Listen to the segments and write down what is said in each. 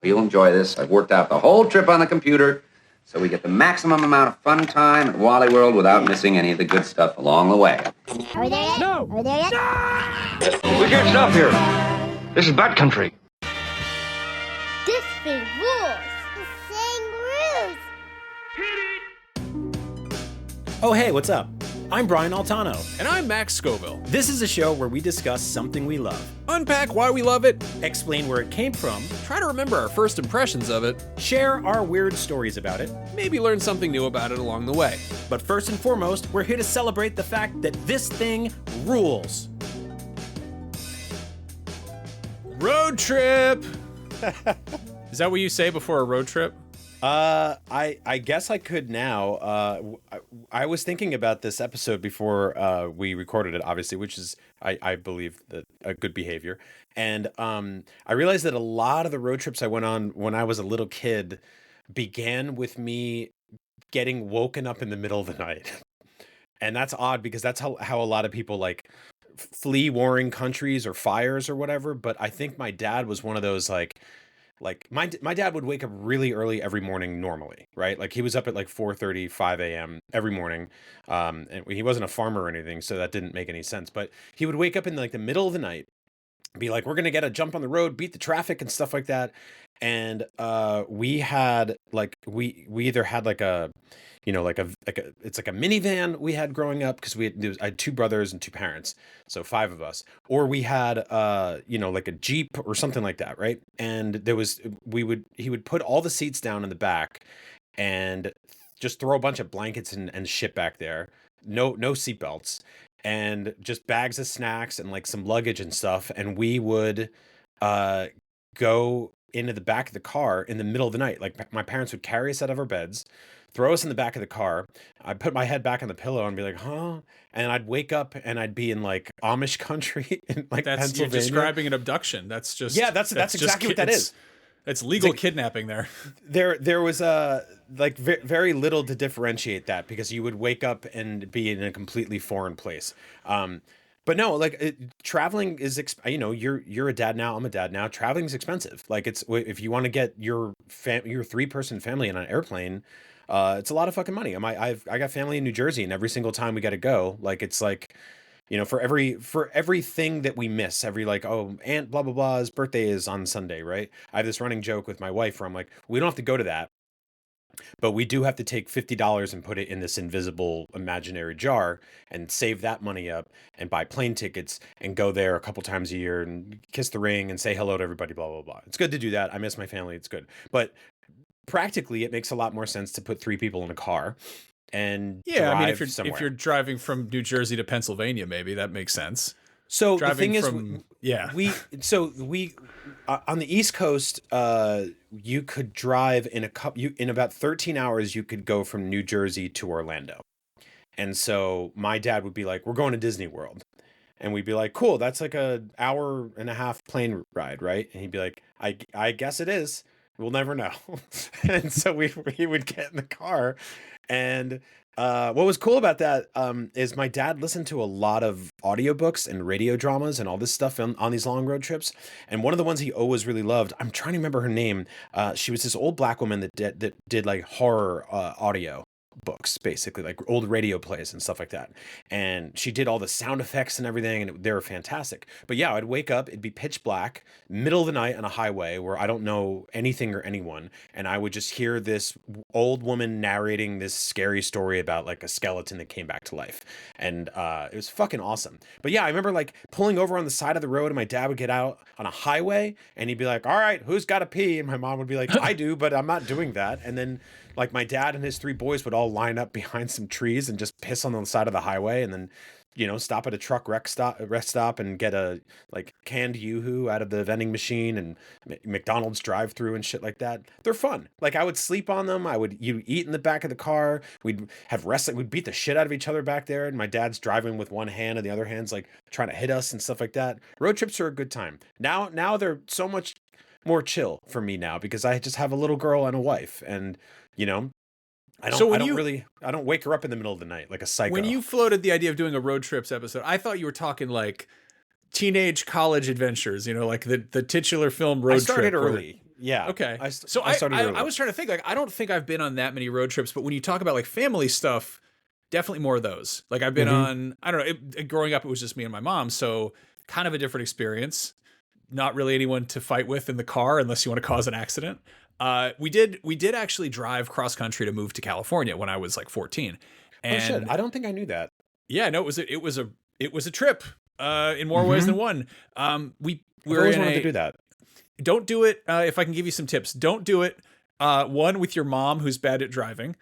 You'll enjoy this. I've worked out the whole trip on the computer so we get the maximum amount of fun time at Wally World without missing any of the good stuff along the way. Are we there yet? No! Are we there yet? We can't stop here. This is bad country. This thing rules. This thing rules. Oh, hey, what's up? I'm Brian Altano. And I'm Max Scoville. This is a show where we discuss something we love, Unpack why we love it, explain where it came from, try to remember our first impressions of it, share our weird stories about it. maybe learn something new about it along the way. But first and foremost, we're here to celebrate the fact that this thing rules. Road trip! Is that what you say before a road trip? I guess I could now. I was thinking about this episode before we recorded it, obviously, which is, I believe, that a good behavior. And I realized that a lot of the road trips I went on when I was a little kid began with me getting woken up in the middle of the night. And that's odd because that's how a lot of people like flee warring countries or fires or whatever. But I think my dad was one of those like my dad would wake up really early every morning normally, right? Like he was up at like 4:30, 5 a.m. every morning. And he wasn't a farmer or anything, so that didn't make any sense. But he would wake up in like the middle of the night, be like, we're gonna get a jump on the road, beat the traffic and stuff like that. And we had like we either had like a it's like a minivan we had growing up because I had two brothers and two parents, so five of us, or we had like a Jeep or something like that, right? And he would put all the seats down in the back and just throw a bunch of blankets and shit back there, no seatbelts, and just bags of snacks and like some luggage and stuff, and we would go into the back of the car in the middle of the night. Like my parents would carry us out of our beds, throw us in the back of the car. I'd put my head back on the pillow and be like, huh? And I'd wake up and I'd be in like Amish country in like You're Pennsylvania. describing an abduction. That's just... Yeah, that's exactly what that is. It's legal like- kidnapping there. There was very little to differentiate that because you would wake up and be in a completely foreign place. But no, like traveling is, you're a dad now. I'm a dad now. Traveling is expensive. Like if you want to get your 3-person family in an airplane, it's a lot of fucking money. I got family in New Jersey, and every single time we got to go, like it's like, for everything that we miss, every like, oh, Aunt blah blah blah's birthday is on Sunday, right? I have this running joke with my wife where I'm like, we don't have to go to that, but we do have to take $50 and put it in this invisible imaginary jar and save that money up and buy plane tickets and go there a couple times a year and kiss the ring and say hello to everybody, blah, blah, blah. It's good to do that. I miss my family. It's good. But practically, it makes a lot more sense to put 3 people in a car and drive somewhere. if you're driving from New Jersey to Pennsylvania, maybe that makes sense. So Driving the thing from- is, we on the East Coast, you could drive in about 13 hours. You could go from New Jersey to Orlando, and so my dad would be like, "We're going to Disney World," and we'd be like, "Cool, that's like an hour and a half plane ride, right?" And he'd be like, "I guess it is. We'll never know." And so we would get in the car, and what was cool about that is my dad listened to a lot of audiobooks and radio dramas and all this stuff on these long road trips. And one of the ones he always really loved, I'm trying to remember her name. She was this old black woman that did like horror audio books, basically like old radio plays and stuff like that. And she did all the sound effects and everything, and they were fantastic. But yeah, I'd wake up, it'd be pitch black, middle of the night on a highway where I don't know anything or anyone, and I would just hear this old woman narrating this scary story about like a skeleton that came back to life. And it was fucking awesome. But yeah, I remember like pulling over on the side of the road, and my dad would get out on a highway and he'd be like, "All right, who's got to pee?" And my mom would be like, "I do, but I'm not doing that." And then like my dad and his 3 boys would all line up behind some trees and just piss on the side of the highway, and then stop at a truck rest stop and get a like canned Yoo-hoo out of the vending machine and McDonald's drive-through and shit like that. They're fun. Like I would sleep on them. You eat in the back of the car. We'd have wrestling. We'd beat the shit out of each other back there. And my dad's driving with one hand and the other hand's like trying to hit us and stuff like that. Road trips are a good time. Now they're so much more chill for me now because I just have a little girl and a wife, and I don't wake her up in the middle of the night like a psycho. When you floated the idea of doing a road trips episode, I thought you were talking like teenage college adventures, like the titular film Road Trip. I started early. Yeah. Okay. So I started early. I was trying to think, like, I don't think I've been on that many road trips, but when you talk about like family stuff, definitely more of those. Like I've been on, I don't know, growing up, it was just me and my mom. So kind of a different experience. Not really anyone to fight with in the car unless you want to cause an accident. We did actually drive cross country to move to California when I was like 14. And oh shit! I don't think I knew that. yeah, no, it was a trip in more ways than one. We I've always wanted to do that. Don't do it. If I can give you some tips, don't do it. One, with your mom who's bad at driving.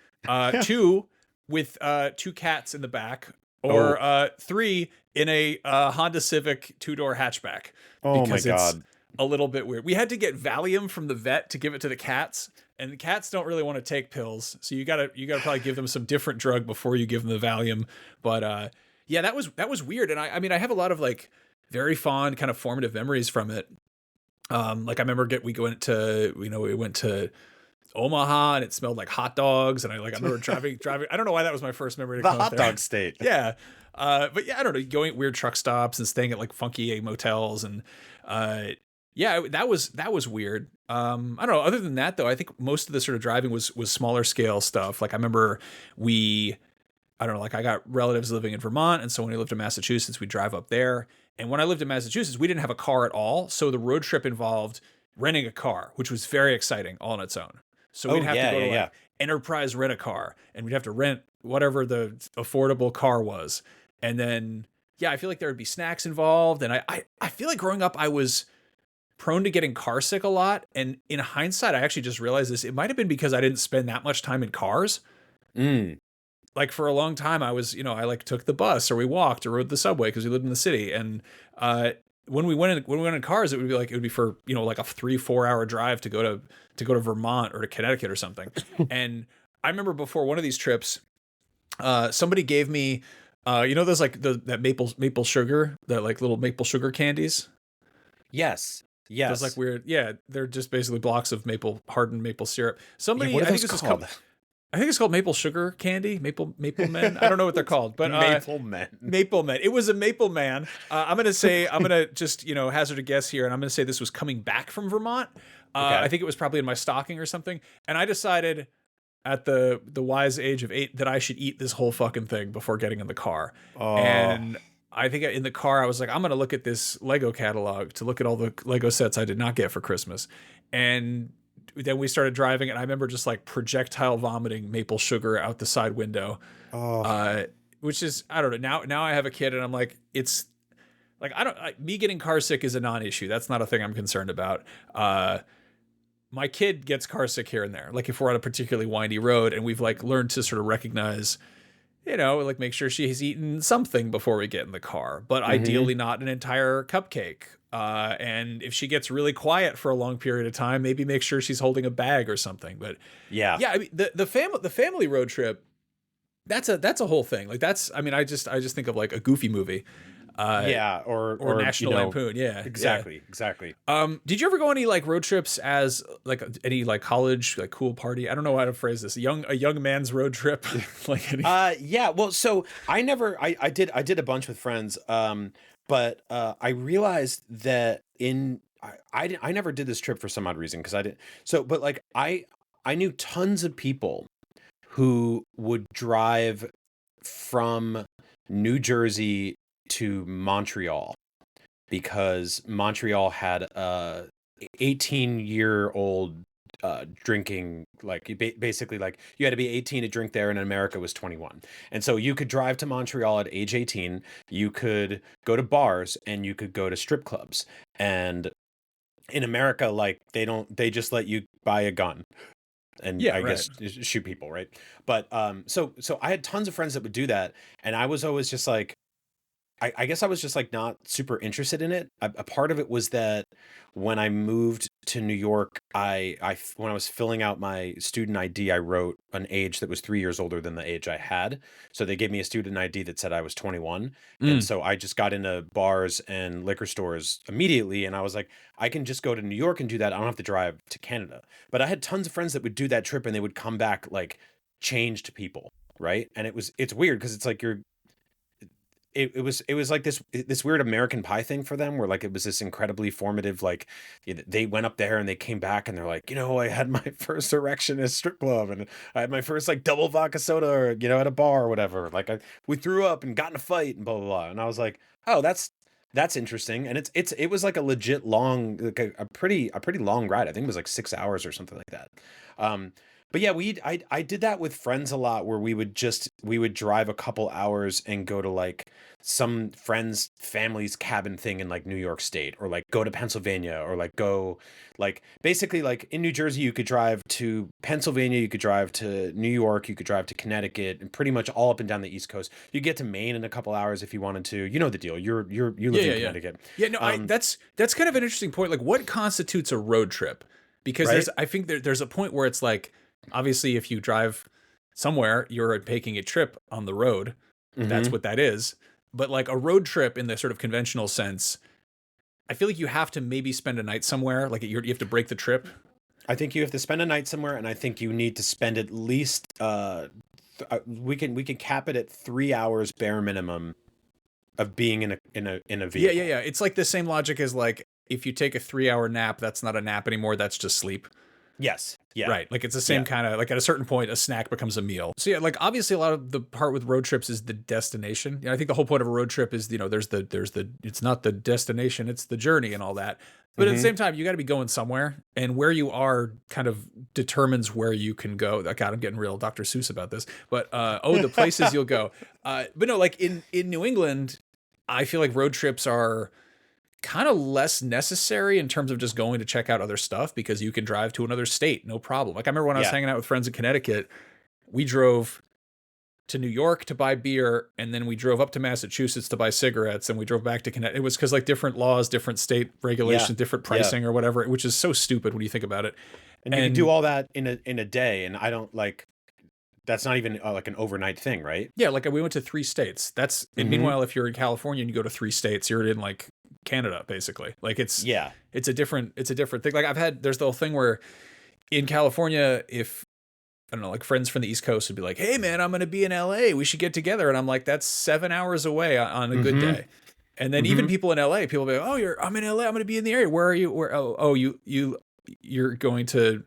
Two, with two cats in the back. Or three, in a Honda Civic 2-door hatchback. Oh my God. It's a little bit weird. We had to get Valium from the vet to give it to the cats, and the cats don't really want to take pills, so you gotta probably give them some different drug before you give them the Valium. But yeah, that was weird, and I mean I have a lot of like very fond kind of formative memories from it. Like I remember we went to Omaha and it smelled like hot dogs, and I remember driving. I don't know why that was my first memory to The come hot up there. dog state. Yeah. But yeah, I don't know, going at weird truck stops and staying at like funky motels, and yeah, that was weird. I don't know. Other than that though, I think most of the sort of driving was smaller scale stuff. Like I remember I don't know, like I got relatives living in Vermont, and so when we lived in Massachusetts, we'd drive up there. And when I lived in Massachusetts, we didn't have a car at all, so the road trip involved renting a car, which was very exciting all on its own. So we'd have to go to like Enterprise Rent a Car, and we'd have to rent whatever the affordable car was. And then, yeah, I feel like there would be snacks involved. And I feel like growing up, I was prone to getting car sick a lot. And in hindsight, I actually just realized this. It might have been because I didn't spend that much time in cars. Like for a long time, I was, I like took the bus, or we walked or rode the subway because we lived in the city. And when we went in cars, it would be for, like a 3-4 hour drive to go to Vermont or to Connecticut or something. And I remember before one of these trips, somebody gave me, those like that maple sugar, that like little maple sugar candies. Yes. Those like weird. Yeah. They're just basically blocks of hardened maple syrup. Somebody, what are I think those this called? I think it's called maple sugar candy, maple men. I don't know what they're called, but Maple men. Maple men. It was a maple man. I'm gonna just hazard a guess here, and I'm gonna say this was coming back from Vermont. Okay. I think it was probably in my stocking or something, and I decided at the wise age of 8 that I should eat this whole fucking thing before getting in the car. Oh. And I think in the car I was like, I'm gonna look at this Lego catalog to look at all the Lego sets I did not get for Christmas, and then we started driving, and I remember just like projectile vomiting maple sugar out the side window. Which is, I don't know. Now I have a kid, and I'm like, it's like, me getting car sick is a non-issue. That's not a thing I'm concerned about. My kid gets car sick here and there. Like if we're on a particularly windy road, and we've like learned to sort of recognize, like make sure she's eaten something before we get in the car, but ideally not an entire cupcake. And if she gets really quiet for a long period of time, maybe make sure she's holding a bag or something. But yeah, I mean, the family road trip, that's a whole thing. Like I just think of like a Goofy movie. Or National Lampoon. Yeah, exactly. Did you ever go on any like road trips as like any like college like cool party? I don't know how to phrase this. A young man's road trip. Like yeah. Well, so I did a bunch with friends. But I realized that I never did this trip for some odd reason, because I didn't. So, but like I knew tons of people who would drive from New Jersey to Montreal, because Montreal had a 18-year-old drinking, like basically like you had to be 18 to drink there, and in America was 21. And so you could drive to Montreal at age 18, you could go to bars, and you could go to strip clubs. And in America, like they just let you buy a gun and guess shoot people, right? But so I had tons of friends that would do that, and I was always just like, I guess I was just like not super interested in it. A part of it was that when I moved to New York, when I was filling out my student ID, I wrote an age that was 3 years older than the age I had. So they gave me a student ID that said I was 21. And so I just got into bars and liquor stores immediately. And I was like, I can just go to New York and do that. I don't have to drive to Canada. But I had tons of friends that would do that trip, and they would come back like changed people. Right. And it's weird because it's like it was like this weird American Pie thing for them, where like it was this incredibly formative, like they went up there and they came back and they're like, I had my first erection at a strip club, and I had my first like double vodka soda, or, at a bar or whatever. Like we threw up and got in a fight and blah blah blah. And I was like, oh, that's interesting. And it was like a legit long, like a pretty long ride. I think it was like 6 hours or something like that. But yeah, I did that with friends a lot, where we would drive a couple hours and go to like some friend's family's cabin thing in like New York State, or like go to Pennsylvania, or like go like basically like in New Jersey you could drive to Pennsylvania, you could drive to New York, you could drive to Connecticut, and pretty much all up and down the East Coast. You get to Maine in a couple hours if you wanted to. You know the deal. You live in Connecticut. Yeah, no, that's kind of an interesting point. Like, what constitutes a road trip? Because I think there's a point where it's like, obviously, if you drive somewhere, you're taking a trip on the road. That's what that is. But like a road trip in the sort of conventional sense, I feel like you have to maybe spend a night somewhere. Like you have to break the trip. I think you have to spend a night somewhere, and I think you need to spend at least we can cap it at 3 hours bare minimum of being in a vehicle. Yeah. It's like the same logic as like if you take a 3-hour nap, that's not a nap anymore. That's just sleep. Yes. Yeah. Right. Like it's the same kind of, like at a certain point, a snack becomes a meal. So yeah, like obviously a lot of the part with road trips is the destination. I think the whole point of a road trip is, there's the, it's not the destination, it's the journey and all that. But at the same time, you got to be going somewhere, and where you are kind of determines where you can go. God, I'm getting real Dr. Seuss about this, but, the places you'll go. But no, like in New England, I feel like road trips are kind of less necessary in terms of just going to check out other stuff, because you can drive to another state, no problem. Like I remember when I was hanging out with friends in Connecticut, we drove to New York to buy beer, and then we drove up to Massachusetts to buy cigarettes, and we drove back to Connecticut. It was because like different laws, different state regulations, different pricing or whatever, which is so stupid when you think about it. And you can do all that in a day, and I don't like. That's not even like an overnight thing, right? Yeah, like we went to 3 states. And meanwhile, if you're in California and you go to 3 states, you're in like Canada, basically. Like it's a different thing. Like there's the whole thing where in California, if I don't know, like friends from the East Coast would be like, "Hey man, I'm going to be in LA. We should get together." And I'm like, "That's 7 hours away on a good day." And then even people in LA, people will be like, "Oh, I'm in LA. I'm going to be in the area. Where are you? You're going to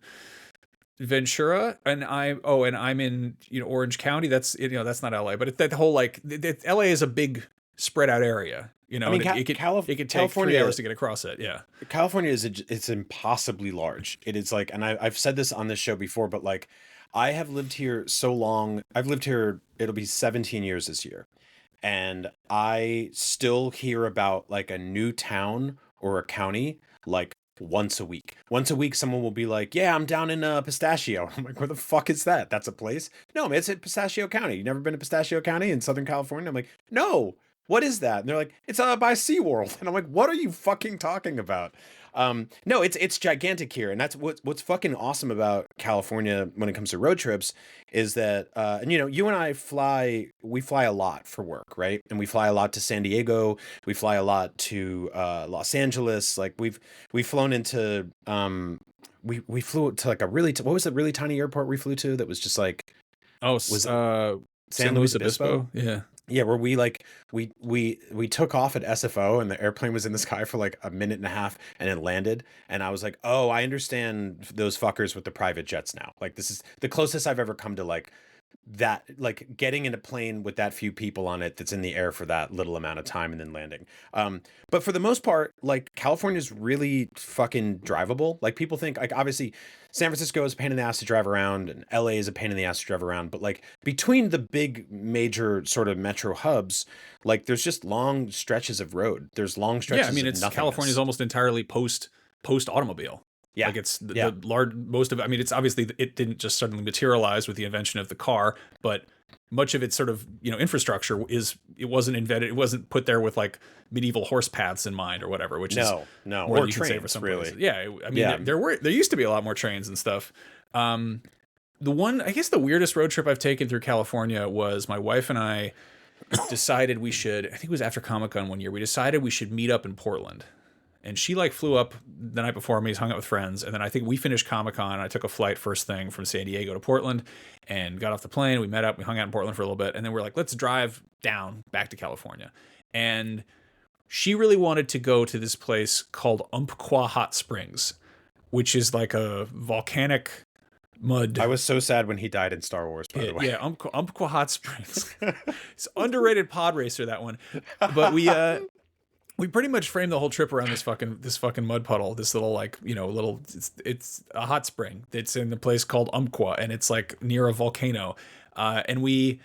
Ventura, and I'm in Orange County. That's that's not LA, but that whole like LA is a big spread out area. I mean, it could take California 3 hours to get across it. Yeah, California it's impossibly large. It is like, and I've said this on this show before, but like I have lived here so long. I've lived here. It'll be 17 years this year, and I still hear about like a new town or a county like once a week. Once a week, someone will be like, "Yeah, I'm down in Pistachio." I'm like, "Where the fuck is that? That's a place?" "No, man, it's in Pistachio County." "You never been to Pistachio County in Southern California?" I'm like, "No. What is that?" And they're like, "It's by SeaWorld." And I'm like, "What are you fucking talking about?" No, it's gigantic here, and that's what's fucking awesome about California when it comes to road trips is that, and you and I we fly a lot for work, right? And we fly a lot to San Diego, we fly a lot to Los Angeles. Like we've flown into, we flew to like a what was the really tiny airport we flew to that was just like, San Luis Obispo? Yeah, where we took off at SFO, and the airplane was in the sky for like a minute and a half, and it landed, and I was like, "Oh, I understand those fuckers with the private jets now." Like this is the closest I've ever come to like that, like getting in a plane with that few people on it that's in the air for that little amount of time and then landing. But for the most part, like California's really fucking drivable. Like people think like obviously San Francisco is a pain in the ass to drive around, and LA is a pain in the ass to drive around. But like between the big major sort of metro hubs, like there's just long stretches of road. There's long stretches. Yeah, I mean, California is almost entirely post automobile. Yeah. Like it's the large, most of it. I mean, it's obviously, it didn't just suddenly materialize with the invention of the car, but much of its sort of, infrastructure it wasn't invented. It wasn't put there with like medieval horse paths in mind or whatever, which is no, more or you trains, can say for some really. places. Yeah. I mean, there used to be a lot more trains and stuff. The one, I guess the weirdest road trip I've taken through California was my wife and I decided I think it was after Comic-Con one year, we decided we should meet up in Portland. and she like flew up the night before me, hung out with friends, and then I think we finished Comic-Con. I took a flight first thing from San Diego to Portland, and got off the plane. We met up, we hung out in Portland for a little bit, and then we're like, let's drive down back to California. And she really wanted to go to this place called Umpqua Hot Springs, which is like a volcanic mud. I was so sad when he died in Star Wars, by the way. Yeah, Umpqua Hot Springs. It's underrated pod racer, that one. But we pretty much framed the whole trip around this fucking mud puddle, this little like, little, it's a hot spring that's in the place called Umpqua, and it's like near a volcano. And the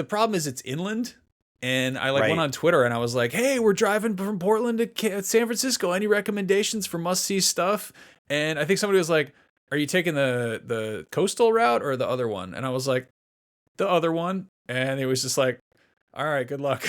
problem is it's inland. And I went on Twitter and I was like, hey, we're driving from Portland to San Francisco. Any recommendations for must-see stuff? And I think somebody was like, are you taking the coastal route or the other one? And I was like, the other one. And it was just like, all right, good luck.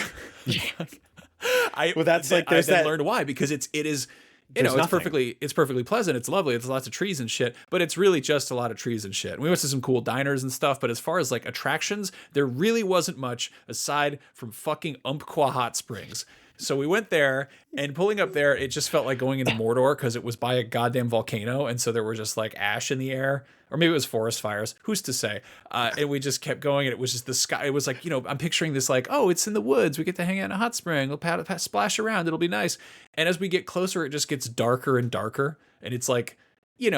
I then learned why, because it is it's perfectly pleasant. It's lovely. It's lots of trees and shit, but it's really just a lot of trees and shit. And we went to some cool diners and stuff, but as far as like attractions, there really wasn't much aside from fucking Umpqua Hot Springs. So we went there, and pulling up there, it just felt like going into Mordor because it was by a goddamn volcano. And so there were just like ash in the air, or maybe it was forest fires. Who's to say? And we just kept going, and it was just the sky. It was like, I'm picturing this like, oh, it's in the woods. We get to hang out in a hot spring. We'll splash around. It'll be nice. And as we get closer, it just gets darker and darker. And it's like, 3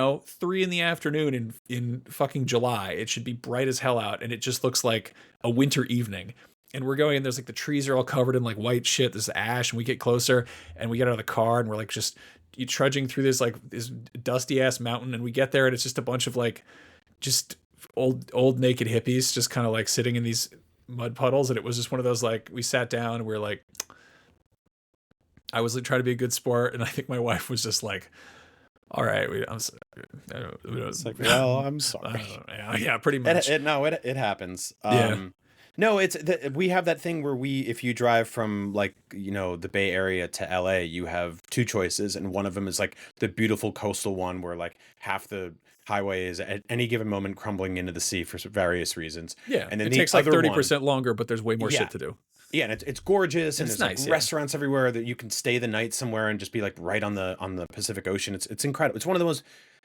PM in fucking July. It should be bright as hell out. And it just looks like a winter evening. And we're going, and there's like the trees are all covered in like white shit. There's ash, and we get closer, and we get out of the car, and we're like just trudging through this dusty ass mountain, and we get there, and it's just a bunch of like just old naked hippies just kind of like sitting in these mud puddles. And it was just one of those, like, we sat down and we were like, I was like trying to be a good sport, and I think my wife was just like, all right, I'm sorry. It's like, well, I'm sorry. Yeah, pretty much. It happens. Yeah. No, we have that thing where if you drive from like, the Bay Area to LA, you have two choices. And one of them is like the beautiful coastal one where like half the highway is at any given moment crumbling into the sea for various reasons. Yeah. And then it takes like 30% longer, but there's way more shit to do. Yeah, and it's gorgeous, and there's nice, like restaurants everywhere that you can stay the night somewhere and just be like right on the Pacific Ocean. It's incredible. It's one of the most,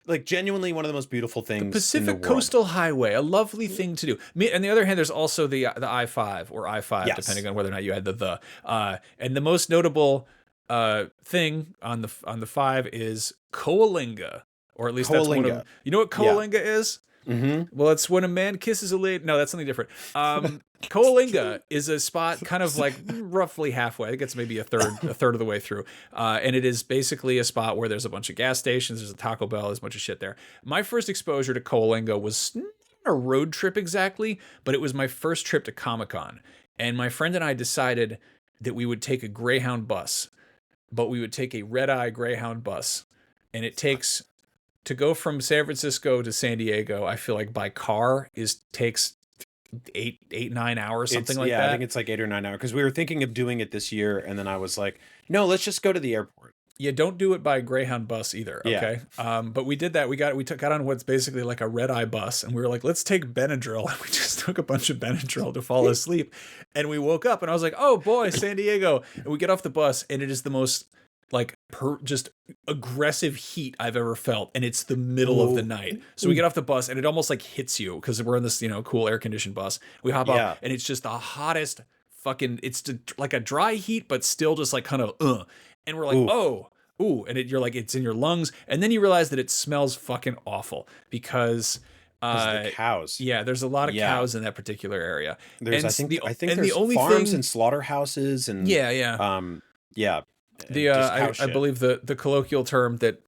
like, genuinely one of the most beautiful things. The Pacific in the world. Coastal Highway, a lovely thing to do. On the other hand, there's also the I-5 or I-5, yes, depending on whether or not you had the. And the most notable thing on the 5 is Coalinga, or at least that's one of. You know what Coalinga is? Mm-hmm. Well, it's when a man kisses a lady. No, that's something different. Coalinga is a spot kind of like roughly halfway. I think it's maybe a third of the way through. And it is basically a spot where there's a bunch of gas stations. There's a Taco Bell. There's a bunch of shit there. My first exposure to Coalinga was not a road trip exactly, but it was my first trip to Comic-Con. And my friend and I decided that we would take a Greyhound bus, but we would take a red-eye Greyhound bus. And it takes... To go from San Francisco to San Diego, I feel like by car takes 9 hours, something like that. Yeah, I think it's like 8 or 9 hours, because we were thinking of doing it this year, and then I was like, no, let's just go to the airport. Yeah, don't do it by Greyhound bus either. Okay, yeah. But we did that. We got on what's basically like a red eye bus, and we were like, let's take Benadryl. And we just took a bunch of Benadryl to fall asleep, and we woke up, and I was like, oh boy, San Diego. And we get off the bus, and it is the most like just aggressive heat I've ever felt, and it's the middle of the night. So we get off the bus, and it almost like hits you because we're in this cool air conditioned bus. We hop up, and it's just the hottest fucking. It's like a dry heat, but still just like kind of and we're like you're like, it's in your lungs, and then you realize that it smells fucking awful because. The cows. Yeah, there's a lot of cows in that particular area. There's, I think there's the only farms and slaughterhouses and yeah. I believe the colloquial term that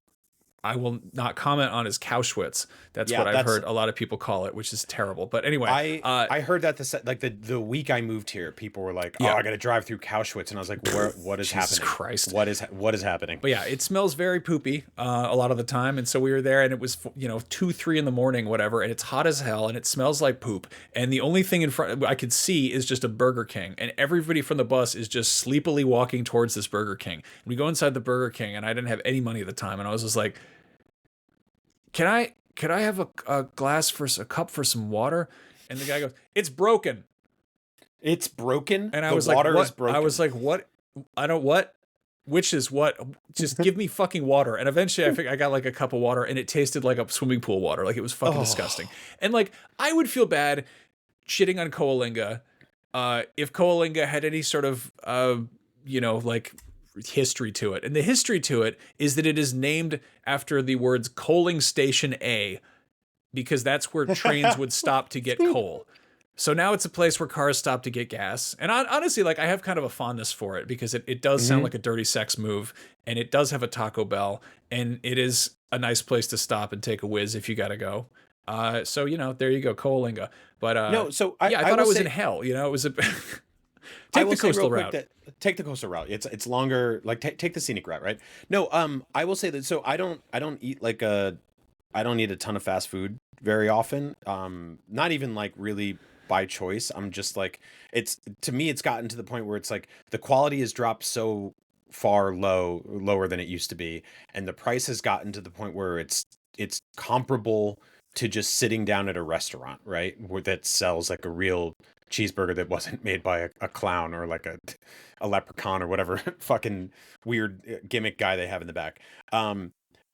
I will not comment on is Cowschwitz. That's what I've heard a lot of people call it, which is terrible. But anyway, I heard that the week I moved here, people were like, "Oh, I got to drive through Cowschwitz," and I was like, "What is happening? Christ, what is happening?" But yeah, it smells very poopy a lot of the time, and so we were there, and it was 2-3 in the morning, whatever, and it's hot as hell, and it smells like poop, and the only thing in front I could see is just a Burger King, and everybody from the bus is just sleepily walking towards this Burger King. And we go inside the Burger King, and I didn't have any money at the time, and I was just like, Can I have a glass for a cup for some water? And the guy goes, "It's broken." It's broken. And I was like, "What?" I was like, "What? I don't what? which is what, just give me fucking water. And eventually I got like a cup of water and it tasted like a swimming pool water. Like it was fucking disgusting. And like, I would feel bad shitting on Coalinga if Coalinga had any sort of, like history to it. And the history to it is that it is named after the words coaling station A, because that's where trains would stop to get coal. So now it's a place where cars stop to get gas. And honestly, like I have kind of a fondness for it because it does sound like a dirty sex move, and it does have a Taco Bell, and it is a nice place to stop and take a whiz if you got to go. So, there you go, Coalinga. But No, so I thought I was say, in hell. It was a I take will the say real coastal quick route. take the coastal route. It's longer. Like take the scenic route, right? No, I will say that. So I don't eat like I don't eat a ton of fast food very often. Not even like really by choice. I'm just like, to me it's gotten to the point where it's like the quality has dropped so far lower than it used to be, and the price has gotten to the point where it's comparable to just sitting down at a restaurant, right? That sells like a real cheeseburger that wasn't made by a clown or like a leprechaun or whatever fucking weird gimmick guy they have in the back.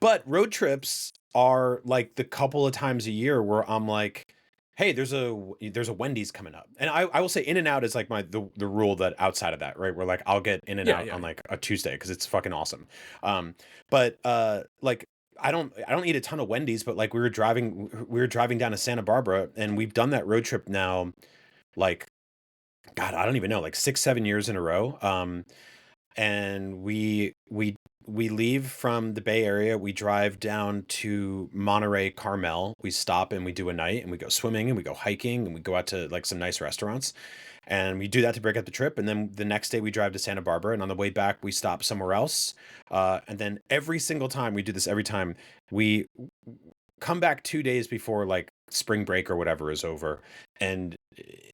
But road trips are like the couple of times a year where I'm like, hey, there's a Wendy's coming up. And I will say In and Out is like the rule that outside of that, right? Where like I'll get In and Out on like a Tuesday because it's fucking awesome. But like I don't eat a ton of Wendy's, but like we were driving down to Santa Barbara, and we've done that road trip now like, God, I don't even know, like 6-7 years in a row. And we leave from the Bay Area. We drive down to Monterey Carmel. We stop and we do a night, and we go swimming and we go hiking and we go out to like some nice restaurants. And we do that to break up the trip. And then the next day we drive to Santa Barbara, and on the way back we stop somewhere else. And then every single time we do this, every time we come back 2 days before like spring break or whatever is over. And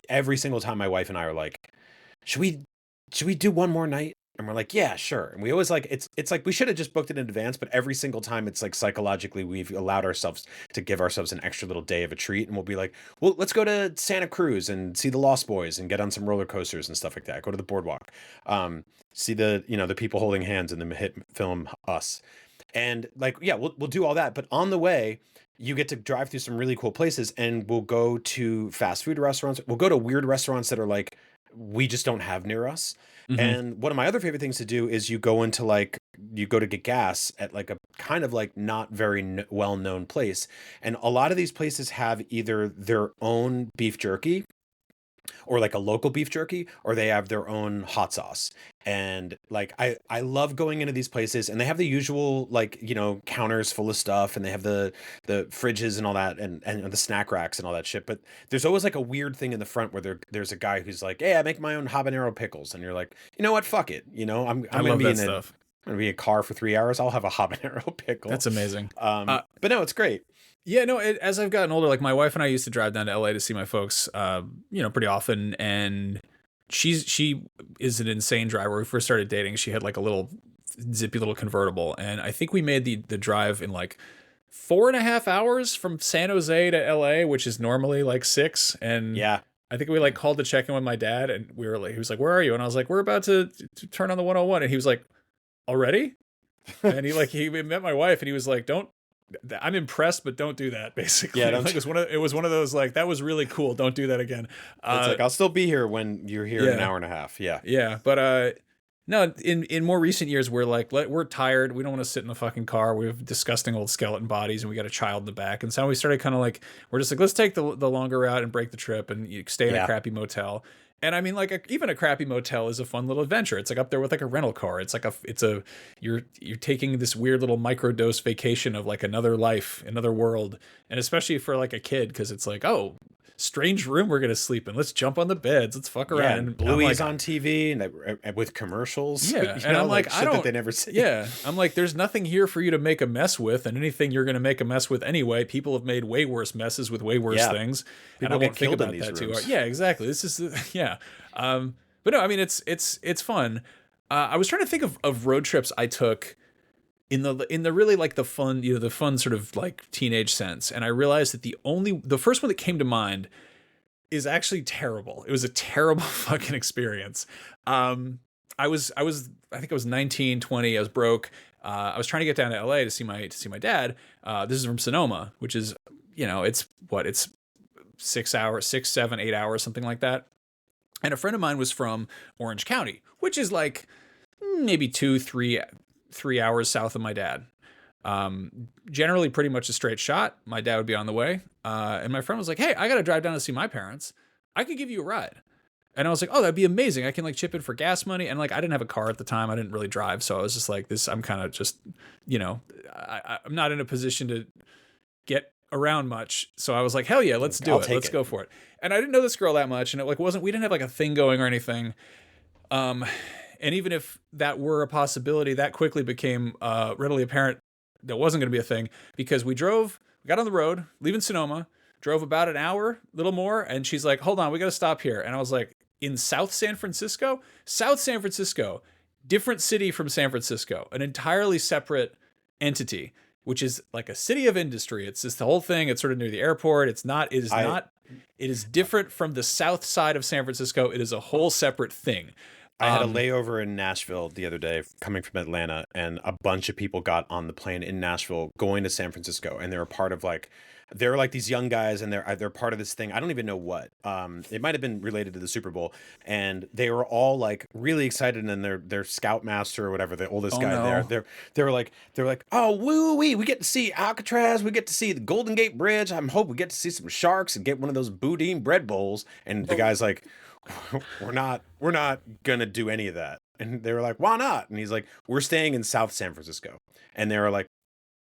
every single time my wife and I are like, should we do one more night? And we're like, yeah, sure. And we always like, it's like we should have just booked it in advance, but every single time it's like psychologically we've allowed ourselves to give ourselves an extra little day of a treat. And we'll be like, well, let's go to Santa Cruz and see the Lost Boys and get on some roller coasters and stuff like that. Go to the boardwalk, see the people holding hands in the hit film Us. And like, yeah, we'll do all that. But on the way, you get to drive through some really cool places, and we'll go to fast food restaurants. We'll go to weird restaurants that are like, we just don't have near us. And one of my other favorite things to do is you go to get gas at like a kind of like not very well-known place. And a lot of these places have either their own beef jerky or like a local beef jerky, or they have their own hot sauce. And like I love going into these places, and they have the usual like, counters full of stuff, and they have the fridges and all that, and the snack racks and all that shit. But there's always like a weird thing in the front where there's a guy who's like, hey, I make my own habanero pickles, and you're like, you know what, fuck it, I'm gonna be I'm gonna be in a car for 3 hours, I'll have a habanero pickle. That's amazing. But no, it's great. Yeah, no, as I've gotten older, like my wife and I used to drive down to LA to see my folks, pretty often. And she is an insane driver. When we first started dating, she had like a little zippy little convertible. And I think we made the drive in like 4.5 hours from San Jose to LA, which is normally like 6. And yeah, I think we like called to check in with my dad, and we were like, he was like, where are you? And I was like, we're about to turn on the 101. And he was like, already? And he met my wife, and he was like, I'm impressed, but don't do that. Basically, yeah. Like it was one of those like, that was really cool. Don't do that again. It's like, I'll still be here when you're here in an hour and a half. Yeah, yeah. But no, in more recent years, we're like, we're tired. We don't want to sit in the fucking car. We have disgusting old skeleton bodies, and we got a child in the back. And so we started kind of like, we're just like, let's take the longer route and break the trip, and you stay in a crappy motel. And I mean, like even a crappy motel is a fun little adventure. It's like up there with like a rental car. It's like you're taking this weird little microdose vacation of like another life, another world. And especially for like a kid, because it's like, oh, strange room we're gonna sleep in. Let's jump on the beds. Let's fuck around. And Bluey's on TV and with commercials. Yeah, and I'm like, I don't. That they never see. Yeah, I'm like, there's nothing here for you to make a mess with, and anything you're gonna make a mess with anyway. People have made way worse messes with way worse things. People and I won't think about that too hard. Yeah, exactly. This is yeah. But no, I mean it's fun. I was trying to think of road trips I took in the really like the fun, the fun sort of like teenage sense. And I realized that the first one that came to mind is actually terrible. It was a terrible fucking experience. I think I was 19, 20. I was broke. I was trying to get down to LA to see my dad. This is from Sonoma, which is, it's 6 hours, 6, 7, 8 hours, something like that. And a friend of mine was from Orange County, which is like maybe 3 hours south of my dad. Generally pretty much a straight shot. My dad would be on the way. And my friend was like, hey, I got to drive down to see my parents. I could give you a ride. And I was like, oh, that'd be amazing. I can like chip in for gas money. And like, I didn't have a car at the time. I didn't really drive. So I was just like I'm kind of just, I'm not in a position to get around much. So I was like, hell yeah, let's do it. Let's go for it. And I didn't know this girl that much. And it like we didn't have like a thing going or anything. And even if that were a possibility, that quickly became readily apparent that wasn't going to be a thing, because we got on the road, leaving Sonoma, drove about an hour, a little more. And she's like, hold on, we got to stop here. And I was like, in South San Francisco, different city from San Francisco, an entirely separate entity, which is like a city of industry. It's just the whole thing. It's sort of near the airport. It is different from the south side of San Francisco. It is a whole separate thing. I had a layover in Nashville the other day coming from Atlanta, and a bunch of people got on the plane in Nashville going to San Francisco, and they're part of they're like these young guys, and they're part of this thing. I don't even know what. It might have been related to the Super Bowl, and they were all like really excited, and their scoutmaster or whatever, the oldest guy there, they were like, oh woo wee, we get to see Alcatraz, we get to see the Golden Gate Bridge. I'm hoping we get to see some sharks and get one of those boudin bread bowls. And the guy's like, we're not gonna do any of that. And they were like, why not? And he's like, we're staying in South San Francisco. And they were like,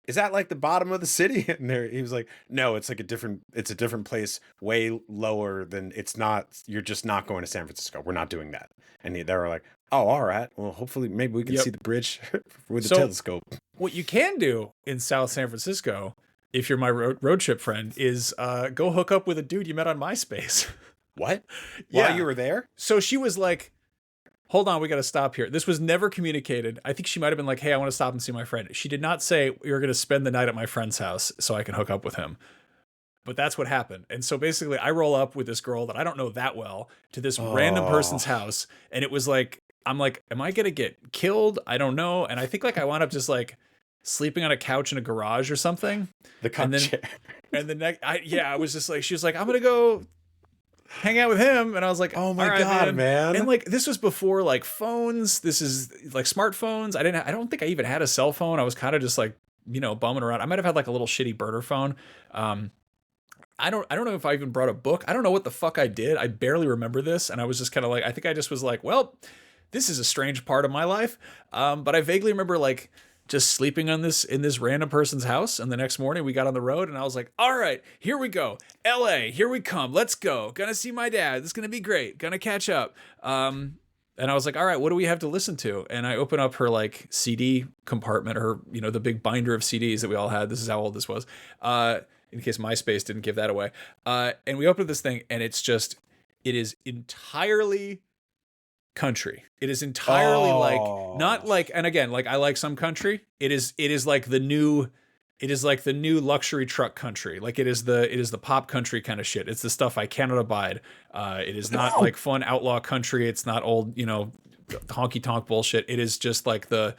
is that like the bottom of the city? And he was like, no, it's like a different place, way lower than, it's not, you're just not going to San Francisco. We're not doing that. And they were like, oh, all right, well, hopefully maybe we can see the bridge with the telescope. What you can do in South San Francisco, if you're my road trip friend, is go hook up with a dude you met on MySpace. What? Yeah. While you were there? So she was like, hold on, we got to stop here. This was never communicated. I think she might have been like, hey, I want to stop and see my friend. She did not say, you're going to spend the night at my friend's house so I can hook up with him. But that's what happened. And so basically I roll up with this girl that I don't know that well to this random person's house. And it was like, I'm like, am I going to get killed? I don't know. And I think like I wound up just like sleeping on a couch in a garage or something. And the next, I was just like, she was like, I'm going to go hang out with him. And I was like, oh my God, man. And like, this was before like phones. This is like smartphones. I don't think I even had a cell phone. I was kind of just like, bumming around. I might've had like a little shitty burner phone. I don't know if I even brought a book. I don't know what the fuck I did. I barely remember this. And I was just kind of like, I think I just was like, well, this is a strange part of my life. But I vaguely remember like just sleeping in this random person's house. And the next morning we got on the road and I was like, all right, here we go. LA, here we come. Let's go. Gonna see my dad. This is gonna be great. Gonna catch up. And I was like, all right, what do we have to listen to? And I open up her like CD compartment, or, the big binder of CDs that we all had. This is how old this was. In case MySpace didn't give that away. And we opened this thing and it is entirely country. It is entirely not like, and again, like I like some country. It is like the new luxury truck country. Like it is the pop country kind of shit. It's the stuff I cannot abide. It is not like fun outlaw country. It's not old, honky tonk bullshit. It is just like the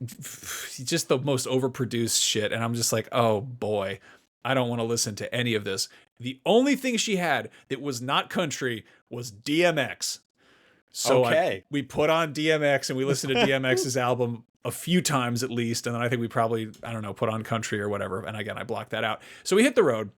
most overproduced shit. And I'm just like, oh boy, I don't want to listen to any of this. The only thing she had that was not country was DMX. So we put on DMX and we listened to DMX's album a few times at least. And then I think we probably, I don't know, put on country or whatever. And again, I blocked that out. So we hit the road.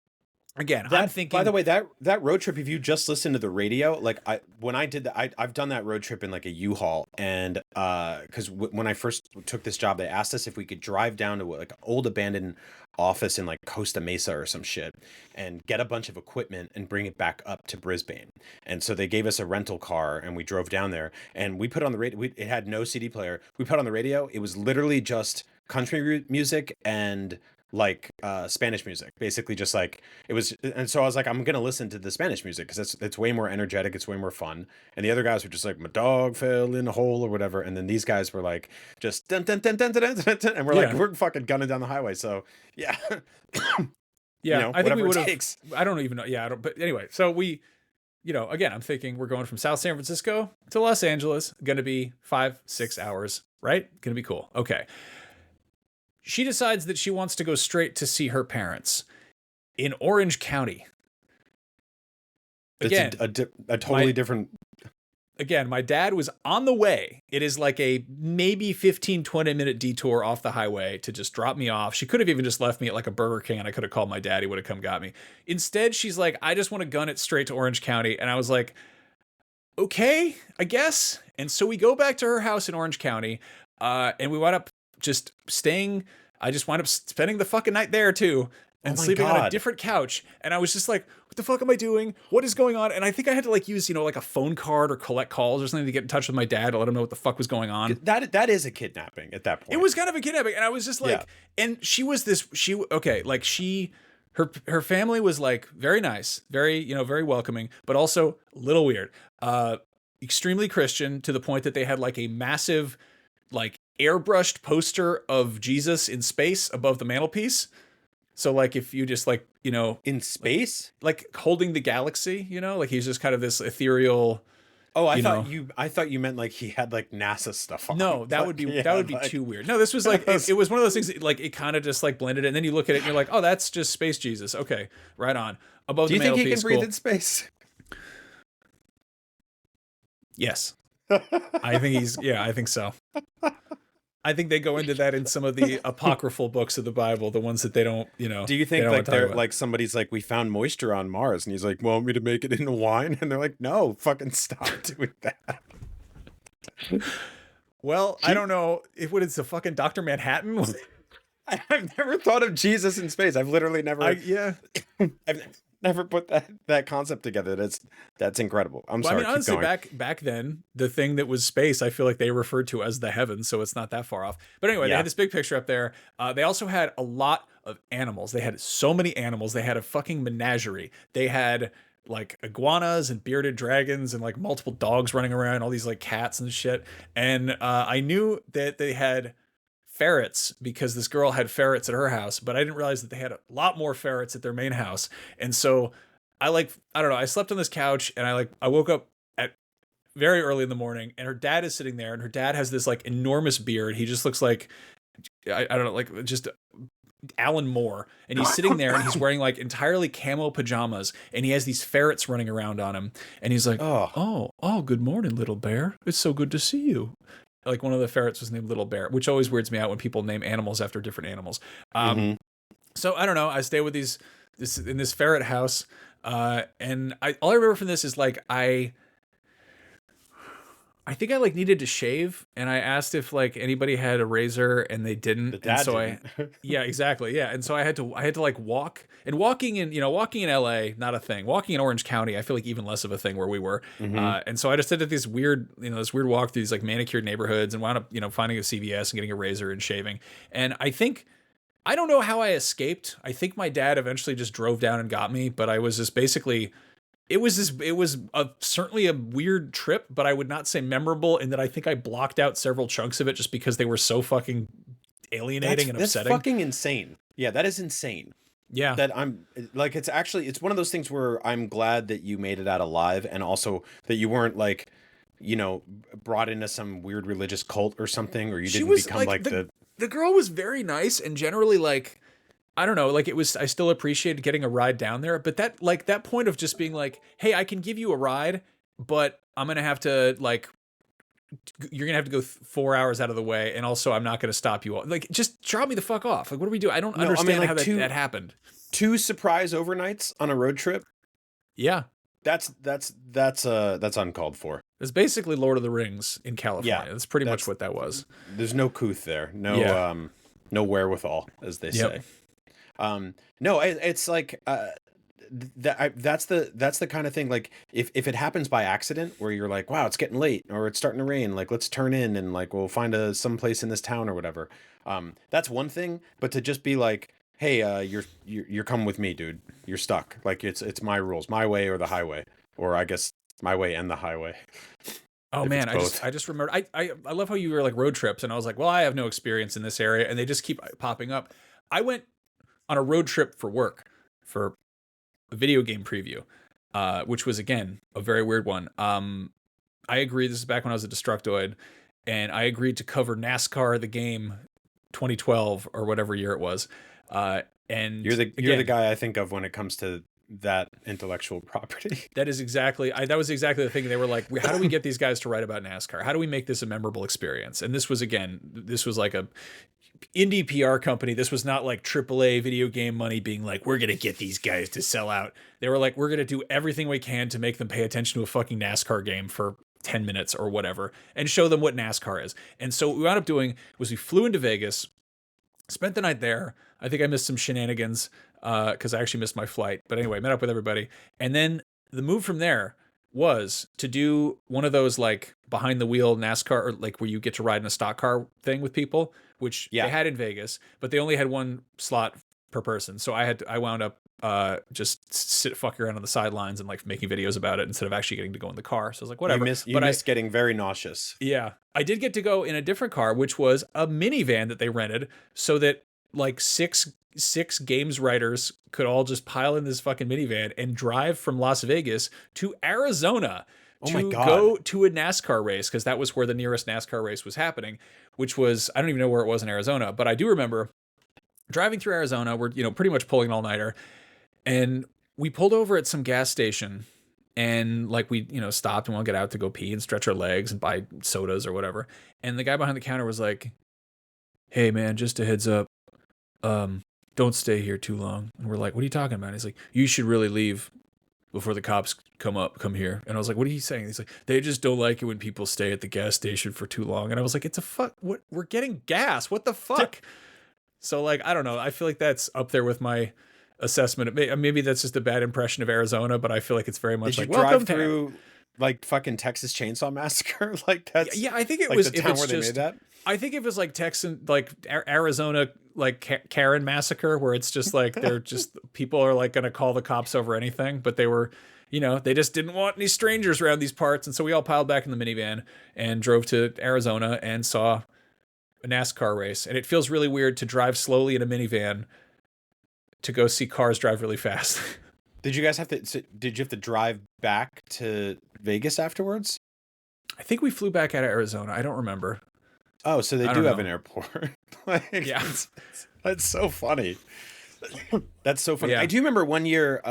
Again, I'm thinking. By the way, that road trip, if you just listen to the radio, like when I did that, I've done that road trip in like a U-Haul, and because when I first took this job, they asked us if we could drive down to like an old abandoned office in like Costa Mesa or some shit, and get a bunch of equipment and bring it back up to Brisbane. And so they gave us a rental car, and we drove down there, and we put on the radio. It had no CD player. We put on the radio. It was literally just country music and like Spanish music, basically, just like it was. And so I was like, I'm gonna listen to the Spanish music because it's way more energetic, it's way more fun. And the other guys were just like, my dog fell in a hole or whatever. And then these guys were like, just dun dun dun dun dun dun, dun, and we're like, we're fucking gunning down the highway. So yeah. Yeah, I think we would have. I don't even know. Yeah, I don't. But anyway, so we again, I'm thinking we're going from South San Francisco to Los Angeles, going to be 5-6 hours, right? Going to be cool. Okay. She decides that she wants to go straight to see her parents in Orange County. Again, it's a totally different. Again, my dad was on the way. It is like a maybe 15-20 minute detour off the highway to just drop me off. She could have even just left me at like a Burger King and I could have called my dad. He would have come got me. Instead, she's like, I just want to gun it straight to Orange County. And I was like, okay, I guess. And so we go back to her house in Orange County, and we wound up just staying. I just wound up spending the fucking night there too, and sleeping on a different couch. And I was just like, what the fuck am I doing? What is going on? And I think I had to like use, like a phone card or collect calls or something to get in touch with my dad to let him know what the fuck was going on. That is a kidnapping at that point. It was kind of a kidnapping. And I was just like, and she was her family was like very nice, very, very welcoming, but also a little weird. Extremely Christian to the point that they had like a massive, like airbrushed poster of Jesus in space above the mantelpiece. So like if you just like, in space, like holding the galaxy, like he's just kind of this ethereal. Oh, I thought you meant like he had like NASA stuff on. No, that would be too weird. No, this was like it was one of those things that, like it kind of just like blended, and then you look at it and you're like, oh, that's just space Jesus. Okay, right on. Above the mantelpiece. Do you think he can breathe in space? Yes. I think so. I think they go into that in some of the apocryphal books of the Bible, the ones that they don't, Do you think like they're like somebody's like, we found moisture on Mars, and he's like, want me to make it into wine? And they're like, no, fucking stop doing that. Well, I don't know if it's a fucking Dr. Manhattan. I've never thought of Jesus in space. I've literally never. I've never put that concept together. That's incredible. I'm sorry. I mean, honestly, back then, the thing that was space, I feel like they referred to as the heavens, so it's not that far off. But anyway, they had this big picture up there. They also had a lot of animals. They had so many animals. They had a fucking menagerie. They had like iguanas and bearded dragons and like multiple dogs running around, all these like cats and shit. And I knew that they had ferrets because this girl had ferrets at her house, but I didn't realize that they had a lot more ferrets at their main house. And so I don't know, I slept on this couch and I woke up at very early in the morning and her dad is sitting there and her dad has this like enormous beard. He just looks like, I don't know, like just Alan Moore. And he's sitting there and he's wearing like entirely camo pajamas and he has these ferrets running around on him. And he's like, oh, good morning, little bear. It's so good to see you. Like one of the ferrets was named Little Bear, which always weirds me out when people name animals after different animals. So I don't know. I stay with in this ferret house. And all I remember from this is like, I think I like needed to shave and I asked if like anybody had a razor and they didn't. The dad didn't. Yeah, exactly. Yeah. And so I had to like walk, and walking in LA, not a thing. Walking in Orange County, I feel like even less of a thing where we were. And so I just did this weird walk through these like manicured neighborhoods and wound up, finding a CVS and getting a razor and shaving. And I don't know how I escaped. I think my dad eventually just drove down and got me, but I was just basically, it was certainly a weird trip, but I would not say memorable in that I think I blocked out several chunks of it just because they were so fucking alienating and upsetting. That's fucking insane. Yeah, that is insane. Yeah. That I'm like, it's one of those things where I'm glad that you made it out alive, and also that you weren't like, brought into some weird religious cult or something, or you didn't become like the girl was very nice and generally like, I don't know, like I still appreciated getting a ride down there, but that point of just being like, hey, I can give you a ride, but I'm going to have to you're going to have to go 4 hours out of the way. And also I'm not going to stop you all. Like, just drop me the fuck off. Like, what do we do? I don't understand how that happened. 2 surprise overnights on a road trip. Yeah. That's uncalled for. It's basically Lord of the Rings in California. That's pretty much what that was. There's no couth there. No, no wherewithal, as they say. No, it's like that's the kind of thing. Like if it happens by accident, where you're like, wow, it's getting late, or it's starting to rain, like let's turn in and like we'll find some place in this town or whatever. That's one thing. But to just be like, hey, you're coming with me, dude. You're stuck. Like it's my rules, my way or the highway, or I guess my way and the highway. Oh man, I just remembered. I love how you were like road trips, and I was like, well, I have no experience in this area, and they just keep popping up. I went on a road trip for work for a video game preview. which was again a very weird one. I agree. This is back when I was a Destructoid, and I agreed to cover NASCAR the game 2012 or whatever year it was. And You're the again, guy I think of when it comes to that intellectual property. that is exactly that was exactly the thing. They were like, how do we get these guys to write about NASCAR? How do we make this a memorable experience? And this was like a indie PR company. This was not like AAA video game money being like, we're gonna get these guys to sell out. They were like, we're gonna do everything we can to make them pay attention to a fucking NASCAR game for 10 minutes or whatever and show them what NASCAR is. And so what we wound up doing was we flew into Vegas, spent the night there. I think I missed some shenanigans because I actually missed my flight. But anyway, met up with everybody. And then the move from there was to do one of those like behind the wheel NASCAR, or like where you get to ride in a stock car thing with people, which they had in Vegas, but they only had one slot per person. So I wound up just fucking around on the sidelines and like making videos about it instead of actually getting to go in the car. So I was like, whatever. You missed getting very nauseous. Yeah. I did get to go in a different car, which was a minivan that they rented so that like six games writers could all just pile in this fucking minivan and drive from Las Vegas to Arizona to go to a NASCAR race, because that was where the nearest NASCAR race was happening, which was, I don't even know where it was in Arizona, but I do remember driving through Arizona. We're, pretty much pulling an all-nighter, and we pulled over at some gas station, and like we, stopped and want to get out to go pee and stretch our legs and buy sodas or whatever. And the guy behind the counter was like, "Hey man, just a heads up, don't stay here too long." And we're like, "What are you talking about?" And he's like, "You should really leave before the cops come here." And I was like, "What are you saying?" He's like, "They just don't like it when people stay at the gas station for too long." And I was like, what? We're getting gas. What the fuck? So like, I don't know. I feel like that's up there with my assessment. Maybe that's just a bad impression of Arizona, but I feel like it's very much Did like, you welcome drive through like fucking Texas Chainsaw Massacre? Like that's I think it like was the town where they made that. I think it was like Texan, like Arizona, like Karen massacre, where it's just like they're just people are like going to call the cops over anything, but they were, they just didn't want any strangers around these parts, and so we all piled back in the minivan and drove to Arizona and saw a NASCAR race. And it feels really weird to drive slowly in a minivan to go see cars drive really fast. Did you have to drive back to Vegas afterwards? I think we flew back out of Arizona. I don't remember. Oh, so they do have an airport. Yeah. That's so funny. That's so funny. Yeah. I do remember one year,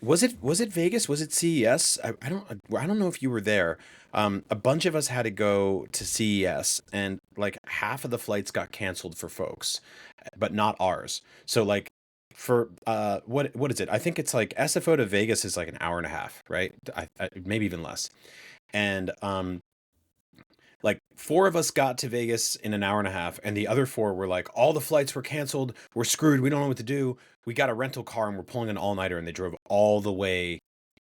was it Vegas? Was it CES? I don't know if you were there. A bunch of us had to go to CES, and like half of the flights got canceled for folks, but not ours. So like for what is it? I think it's like SFO to Vegas is like an hour and a half, right? Maybe even less. And like 4 of us got to Vegas in an hour and a half, and the other 4 were like, all the flights were canceled. We're screwed. We don't know what to do. We got a rental car and we're pulling an all-nighter, and they drove all the way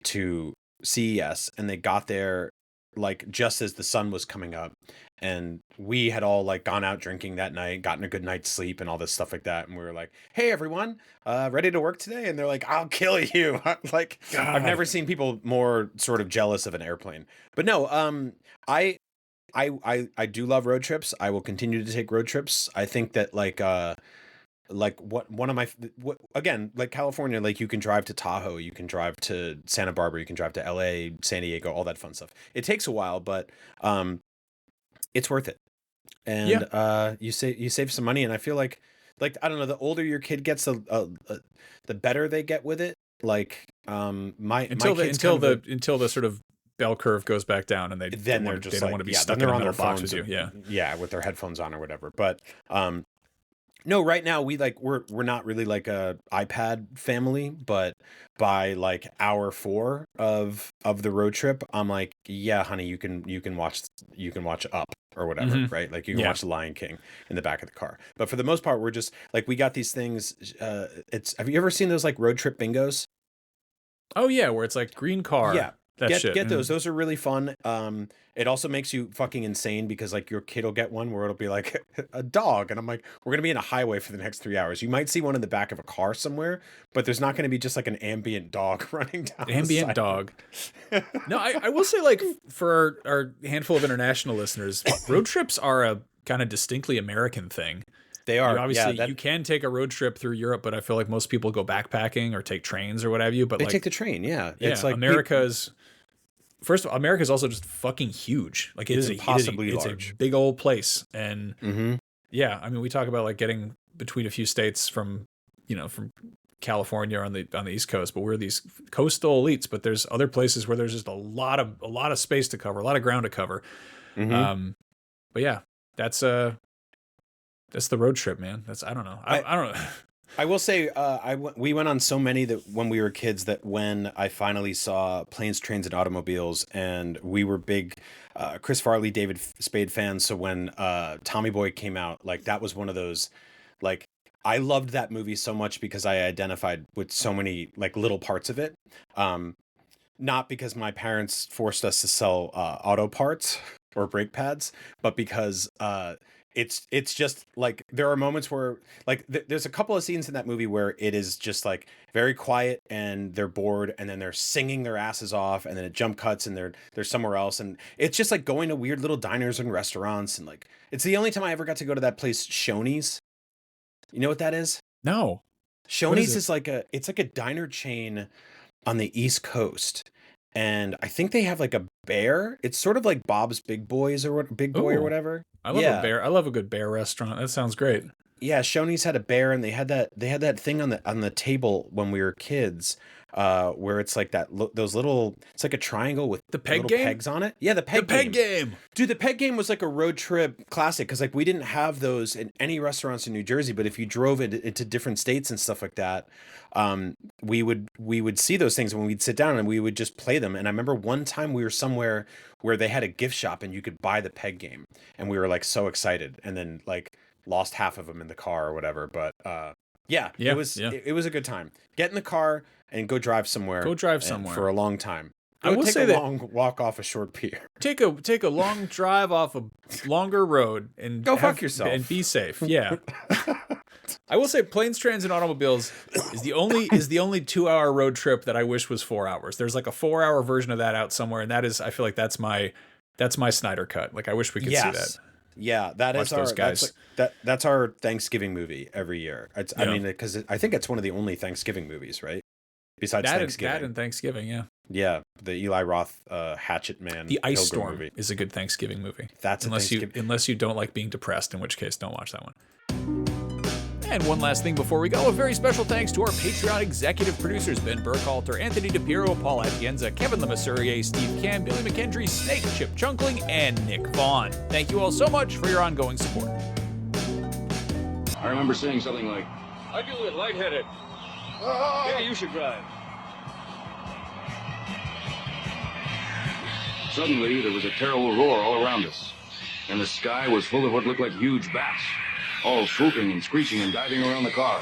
to CES, and they got there like just as the sun was coming up, and we had all like gone out drinking that night, gotten a good night's sleep and all this stuff like that, and we were like, "Hey everyone, ready to work today?" And they're like, "I'll kill you." Like, God. I've never seen people more sort of jealous of an airplane. But no, I do love road trips. I will continue to take road trips. I think that again, like California, like you can drive to Tahoe, you can drive to Santa Barbara, you can drive to LA, San Diego, all that fun stuff. It takes a while, but it's worth it. And you save some money, and I feel like I don't know, the older your kid gets, the better they get with it. Like until the sort of bell curve goes back down, and they don't want to be stuck in a metal box with you. Yeah, with their headphones on or whatever. But no, right now we're not really like a iPad family, but by like hour 4 of the road trip, I'm like, yeah, honey, you can watch Up or whatever, right? Like you can watch The Lion King in the back of the car. But for the most part, we're just like, we got these things. Have you ever seen those like road trip bingos? Oh yeah, where it's like green car. Yeah. Get those. Those are really fun. It also makes you fucking insane because like your kid will get one where it'll be like a dog, and I'm like, we're gonna be in a highway for the next 3 hours. You might see one in the back of a car somewhere, but there's not gonna be just like an ambient dog running down. Ambient dog. No, I will say, like, for our handful of international listeners, road trips are a kind of distinctly American thing. They are. Obviously, yeah, you can take a road trip through Europe, but I feel like most people go backpacking or take trains or what have you. But they like, take the train. Yeah, yeah, it's like First of all, America's also just fucking huge. Like it's impossibly it's large. a big old place. And Mhm. yeah, I mean, we talk about like getting between a few states from California on the East Coast, but we're these coastal elites. But there's other places where there's just a lot of space to cover, a lot of ground to cover. Mhm. But yeah, that's the road trip, man. I don't know. I don't know. I will say, we went on so many that when we were kids that when I finally saw Planes, Trains, and Automobiles, and we were big Chris Farley, David Spade fans. So when Tommy Boy came out, like that was one of those, like I loved that movie so much because I identified with so many like little parts of it. Not because my parents forced us to sell auto parts or brake pads, but because it's just like there are moments where like there's a couple of scenes in that movie where it is just like very quiet and they're bored and then they're singing their asses off and then it jump cuts and they're somewhere else and it's just like going to weird little diners and restaurants and like it's the only time I ever got to go to that place Shoney's. You know what that is? No. Shoney's is like a diner chain on the East Coast. And I think they have like a bear. It's sort of like Bob's Big Boys or Big Boy or whatever. I love a bear. I love a good bear restaurant. That sounds great. Yeah, Shoney's had a bear, and they had that thing on the table when we were kids, where it's like those little. It's like a triangle with the peg little game? pegs on it. Yeah, the peg game. Dude, the peg game was like a road trip classic because like we didn't have those in any restaurants in New Jersey, but if you drove it into different states and stuff like that, we would see those things when we'd sit down and we would just play them. And I remember one time we were somewhere where they had a gift shop and you could buy the peg game, and we were like so excited, and then like lost half of them in the car or whatever. But it was a good time. Get in the car and go drive somewhere. Go drive somewhere for a long time. I will say that long walk off a short pier. Take a long drive off a longer road and go fuck yourself and be safe. Yeah. I will say Planes, Trains, and Automobiles is the only 2-hour road trip that I wish was 4 hours. There's like a 4-hour version of that out somewhere, and that is I feel like that's my Snyder cut. Like I wish we could see that. Yeah, that's our Thanksgiving movie every year. I mean, because I think it's one of the only Thanksgiving movies, right? Besides Thanksgiving. That and Thanksgiving, yeah. Yeah, the Eli Roth Hatchet Man. The Ice Pilgrim Storm movie is a good Thanksgiving movie. That's unless you don't like being depressed, in which case don't watch that one. And one last thing before we go, a very special thanks to our Patreon executive producers, Ben Burkhalter, Anthony DePiero, Paul Atienza, Kevin Lemasurier, Steve Cam, Billy McKendry, Snake, Chip Chunkling, and Nick Vaughn. Thank you all so much for your ongoing support. I remember saying something like, I feel a bit lightheaded. Maybe you should drive. Suddenly, there was a terrible roar all around us, and the sky was full of what looked like huge bats, all swooping and screeching and diving around the car.